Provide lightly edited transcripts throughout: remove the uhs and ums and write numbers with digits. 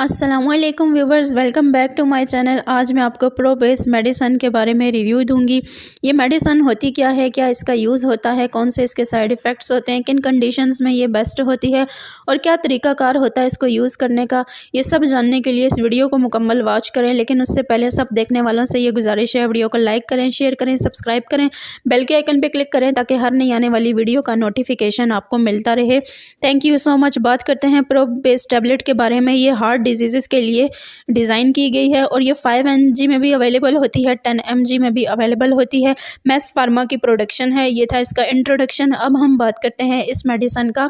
अस्सलामुअलैकुम viewers, welcome back to my channel. आज मैं आपको प्रो बेस मेडिसन के बारे में रिव्यू दूंगी। ये मेडिसन होती क्या है, क्या इसका यूज़ होता है, कौन से इसके साइड इफ़ेक्ट्स होते हैं, किन कंडीशंस में ये बेस्ट होती है और क्या तरीक़ाकार होता है इसको यूज़ करने का, ये सब जानने के लिए इस वीडियो को मुकम्मल वॉच करें। लेकिन उससे पहले सब देखने वालों से ये गुजारिश है, वीडियो को लाइक करें, शेयर करें, सब्सक्राइब करें, बेल के आइकन पर क्लिक करें ताकि हर नई आने वाली वीडियो का नोटिफिकेशन आपको मिलता रहे। Thank you so much. बात करते हैं प्रो बेस टैबलेट के बारे में। ये हार्ट डिजीज़ के लिए डिज़ाइन की गई है और ये 5 mg में भी अवेलेबल होती है, 10 mg में भी अवेलेबल होती है। मैस फार्मा की प्रोडक्शन है। ये था इसका इंट्रोडक्शन। अब हम बात करते हैं इस मेडिसन का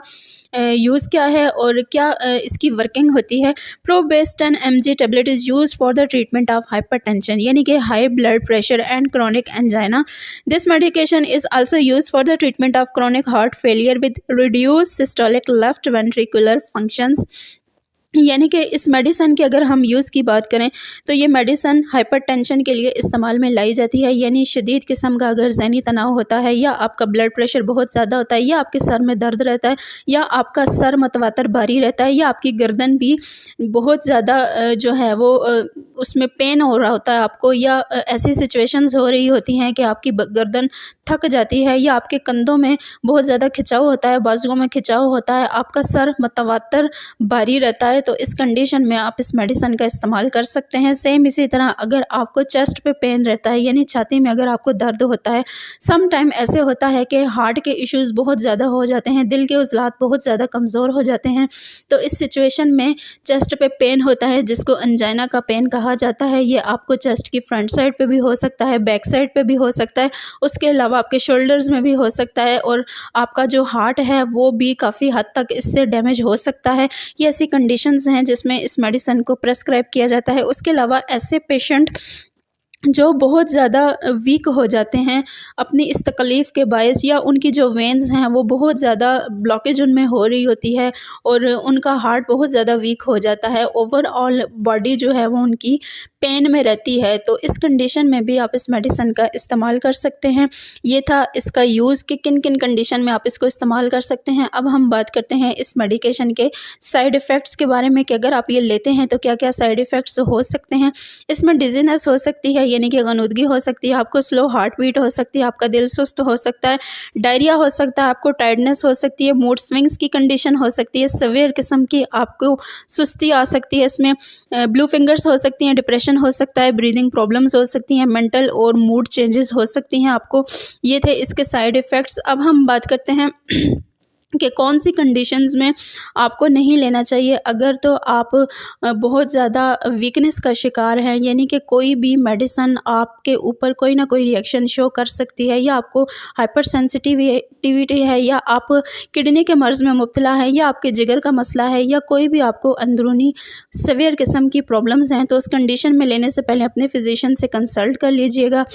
यूज़ क्या है और क्या इसकी वर्किंग होती है। Pro base 10 mg tablet is use for the treatment of hypertension, यानी कि high blood pressure and chronic angina. This medication is also use for the treatment of chronic heart failure with reduce systolic left ventricular functions. यानी कि इस medicine की अगर हम use की बात करें तो ये मेडिसन हाइपरटेंशन के लिए इस्तेमाल में लाई जाती है। यानी शदीद किस्म का अगर ज़हनी तनाव होता है, या आपका ब्लड प्रेशर बहुत ज़्यादा होता है, या आपके सर में दर्द रहता है, या आपका सर मतवातर भारी रहता है, या आपकी गर्दन भी बहुत ज़्यादा जो है वो उसमें पेन हो रहा होता है आपको, या ऐसी सिचुएशंस हो रही होती हैं कि आपकी गर्दन थक जाती है, या आपके कंधों में बहुत ज़्यादा खिंचाव होता है, बाजुओं में खिंचाव होता है, आपका सर मतवातर भारी रहता है, तो इस कंडीशन में आप इस मेडिसन का इस्तेमाल कर सकते हैं। सेम इसी तरह अगर आपको चेस्ट पे पेन रहता है, यानी छाती में अगर आपको दर्द होता है, सम टाइम ऐसे होता है कि हार्ट के इश्यूज़ बहुत ज़्यादा हो जाते हैं, दिल के उज़लात बहुत ज़्यादा कमज़ोर हो जाते हैं, तो इस सिचुएशन में चेस्ट पे पेन होता है जिसको अंजाइना का पेन कहा जाता है। ये आपको चेस्ट की फ्रंट साइड पे भी हो सकता है, बैक साइड पे भी हो सकता है, उसके अलावा आपके शोल्डर्स में भी हो सकता है, और आपका जो हार्ट है वो भी काफ़ी हद तक इससे डैमेज हो सकता है। ये ऐसी कंडीशंस हैं जिसमें इस मेडिसन को प्रेस्क्राइब किया जाता है। उसके अलावा ऐसे पेशेंट जो बहुत ज़्यादा वीक हो जाते हैं अपनी इस तकलीफ़ के बायस, या उनकी जो वेन्स हैं वो बहुत ज़्यादा ब्लॉकेज उनमें हो रही होती है और उनका हार्ट बहुत ज़्यादा वीक हो जाता है, ओवरऑल बॉडी जो है वो उनकी पेन में रहती है, तो इस कंडीशन में भी आप इस मेडिसन का इस्तेमाल कर सकते हैं। ये था इसका यूज़ कि किन किन कंडीशन में आप इसको इस्तेमाल कर सकते हैं। अब हम बात करते हैं इस मेडिकेशन के साइड इफ़ेक्ट्स के बारे में कि अगर आप ये लेते हैं तो क्या क्या साइड इफ़ेक्ट्स हो सकते हैं। इसमें डिजीनेस हो सकती है, यानी कि गनुदगी हो सकती है, आपको स्लो हार्ट बीट हो सकती है, आपका दिल सुस्त हो सकता है, डायरिया हो सकता है, आपको टायर्डनेस हो सकती है, मूड स्विंग्स की कंडीशन हो सकती है, सीवियर किस्म की आपको सुस्ती आ सकती है, इसमें ब्लू फिंगर्स हो सकती हैं, डिप्रेशन हो सकता है, ब्रीदिंग प्रॉब्लम्स हो सकती हैं, मेंटल और मूड चेंजेस हो सकती हैं आपको। ये थे इसके साइड इफ़ेक्ट्स। अब हम बात करते हैं कि कौन सी कंडीशंस में आपको नहीं लेना चाहिए। अगर तो आप बहुत ज़्यादा वीकनेस का शिकार हैं, यानी कि कोई भी मेडिसन आपके ऊपर कोई ना कोई रिएक्शन शो कर सकती है, या आपको हाइपर सेंसिटिविटी है, या आप किडनी के मर्ज़ में मुब्तला है, या आपके जिगर का मसला है, या कोई भी आपको अंदरूनी सीवियर किस्म की प्रॉब्लम्स हैं, तो उस कंडीशन में लेने से पहले अपने फिजिशियन से कंसल्ट कर लीजिएगा।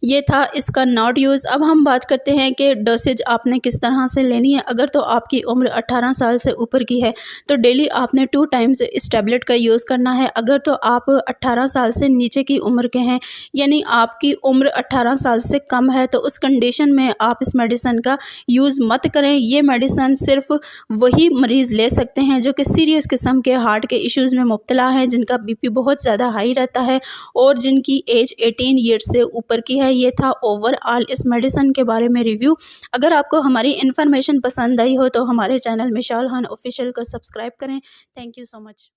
ये था इसका नॉट यूज़। अब हम बात करते हैं कि डोसेज आपने किस तरह से लेनी है। अगर तो आपकी उम्र 18 साल से ऊपर की है तो डेली आपने 2 टाइम्स इस टैबलेट का यूज़ करना है। अगर तो आप 18 साल से नीचे की उम्र के हैं, यानी आपकी उम्र 18 साल से कम है, तो उस कंडीशन में आप इस मेडिसन का यूज़ मत करें। ये मेडिसन सिर्फ वही मरीज़ ले सकते हैं जो कि सीरियस किस्म के हार्ट के इश्यूज़ में मुब्तला हैं, जिनका बीपी बहुत ज़्यादा हाई रहता है और जिनकी एज 18 ईयर्स से ऊपर की है। ये था ओवरऑल इस मेडिसन के बारे में रिव्यू। अगर आपको हमारी इन्फॉर्मेशन पसंद आई हो तो हमारे चैनल मिशाल खान ऑफिशियल को सब्सक्राइब करें। Thank you so much.